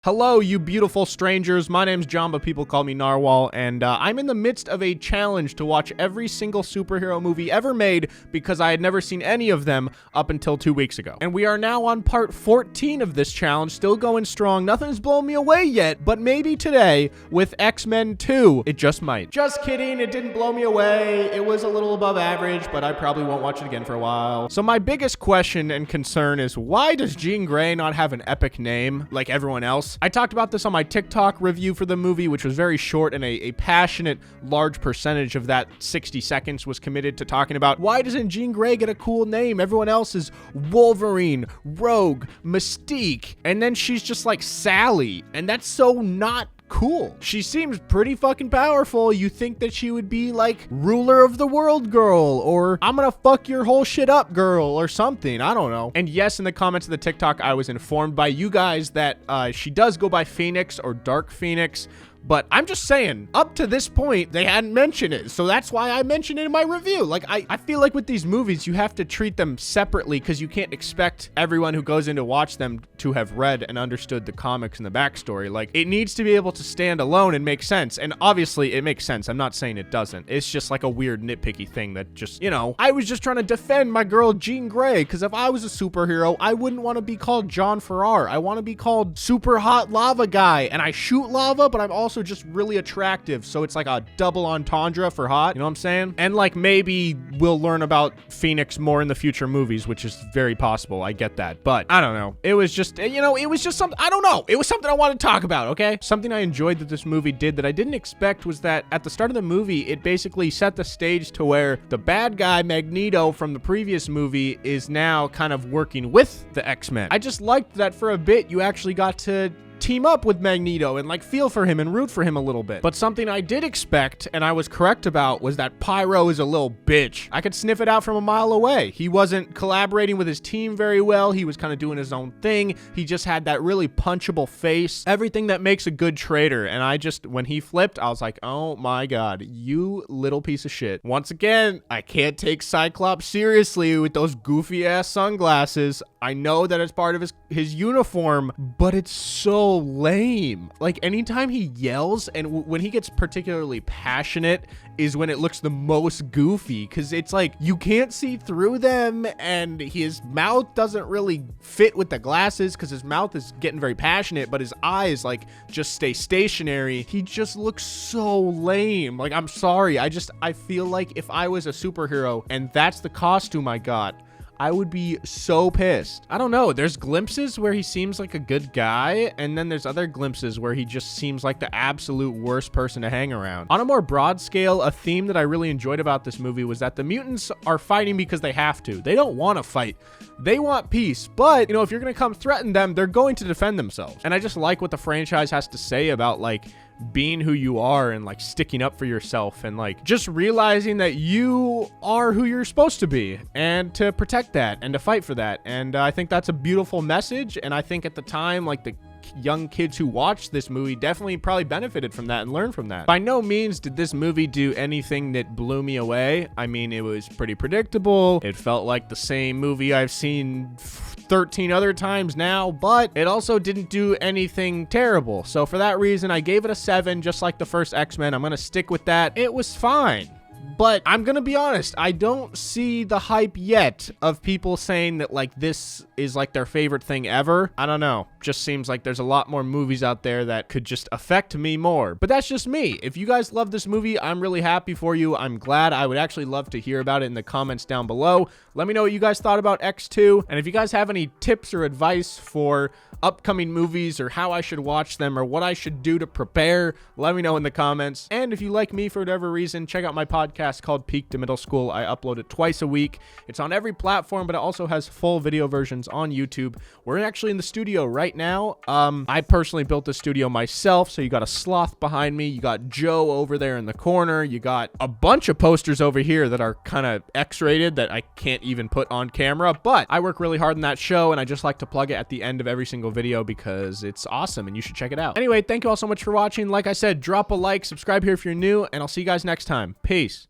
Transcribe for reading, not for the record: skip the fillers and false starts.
Hello, you beautiful strangers. My name's John, but people call me Narwhal, and I'm in the midst of a challenge to watch every single superhero movie ever made because I had never seen any of them up until 2 weeks ago. And we are now on part 14 of this challenge, still going strong. Nothing's blown me away yet, but maybe today with X-Men 2, it just might. Just kidding, it didn't blow me away. It was a little above average, but I probably won't watch it again for a while. So my biggest question and concern is, why does Jean Grey not have an epic name like everyone else? I talked about this on my TikTok review for the movie, which was very short, and a passionate, large percentage of that 60 seconds was committed to talking about why doesn't Jean Grey get a cool name? Everyone else is Wolverine, Rogue, Mystique, and then she's just like Sally, and that's so not cool. She seems pretty fucking powerful. You think that she would be like ruler of the world girl, or I'm gonna fuck your whole shit up girl, or something. I don't know. And yes, in the comments of the TikTok, I was informed by you guys that she does go by Phoenix or Dark Phoenix. But I'm just saying, up to this point, they hadn't mentioned it. So that's why I mentioned it in my review. Like, I feel like with these movies, you have to treat them separately because you can't expect everyone who goes in to watch them to have read and understood the comics and the backstory. Like, it needs to be able to stand alone and make sense. And obviously, it makes sense. I'm not saying it doesn't. It's just like a weird nitpicky thing that just, you know, I was just trying to defend my girl Jean Grey because if I was a superhero, I wouldn't want to be called John Farrar. I want to be called Super Hot Lava Guy. And I shoot lava, but I'm also just really attractive, so it's like a double entendre for hot, you know what I'm saying? And like maybe we'll learn about Phoenix more in the future movies, which is very possible. I get that, but I don't know. It was just, you know, it was just something, I don't know. It was something I wanted to talk about, okay? Something I enjoyed that this movie did that I didn't expect was that at the start of the movie, it basically set the stage to where the bad guy Magneto from the previous movie is now kind of working with the X-Men. I just liked that for a bit you actually got to team up with Magneto and like feel for him and root for him a little bit. But something I did expect, and I was correct about, was that Pyro is a little bitch. I could sniff it out from a mile away. He wasn't collaborating with his team very well. He was kind of doing his own thing. He just had that really punchable face. Everything that makes a good traitor. And I just, when he flipped, I was like, oh my God, you little piece of shit. Once again, I can't take Cyclops seriously with those goofy ass sunglasses. I know that it's part of his uniform, but it's so lame. Like anytime he yells and when he gets particularly passionate is when it looks the most goofy, because it's like you can't see through them and his mouth doesn't really fit with the glasses because his mouth is getting very passionate, but his eyes like just stay stationary. He just looks so lame. Like, I'm sorry. I feel like if I was a superhero and that's the costume I got, I would be so pissed. I don't know. There's glimpses where he seems like a good guy, and then there's other glimpses where he just seems like the absolute worst person to hang around. On a more broad scale, a theme that I really enjoyed about this movie was that the mutants are fighting because they have to. They don't want to fight. They want peace, but, you know, if you're going to come threaten them, they're going to defend themselves. And I just like what the franchise has to say about, like, being who you are and like sticking up for yourself and like just realizing that you are who you're supposed to be and to protect that and to fight for that. And I think that's a beautiful message. And I think at the time, like the young kids who watched this movie definitely probably benefited from that and learned from that. By no means did this movie do anything that blew me away. I mean, it was pretty predictable. It felt like the same movie I've seen 13 other times now, but it also didn't do anything terrible. So for that reason, I gave it a 7, just like the first X-Men. I'm gonna stick with that. It was fine. But I'm gonna be honest, I don't see the hype yet of people saying that like this is like their favorite thing ever. I don't know. Just seems like there's a lot more movies out there that could just affect me more. But that's just me. If you guys love this movie, I'm really happy for you. I'm glad. I would actually love to hear about it in the comments down below. Let me know what you guys thought about X2. And if you guys have any tips or advice for upcoming movies or how I should watch them or what I should do to prepare, let me know in the comments. And if you like me for whatever reason, check out my podcast called Peak to Middle School. I upload it twice a week. It's on every platform, but it also has full video versions on YouTube. We're actually in the studio right now. I personally built the studio myself, so you got a sloth behind me. You got Joe over there in the corner. You got a bunch of posters over here that are kind of X-rated that I can't even put on camera, but I work really hard on that show, and I just like to plug it at the end of every single video because it's awesome and you should check it out. Anyway, thank you all so much for watching. Like I said, drop a like, subscribe here if you're new, and I'll see you guys next time. Peace.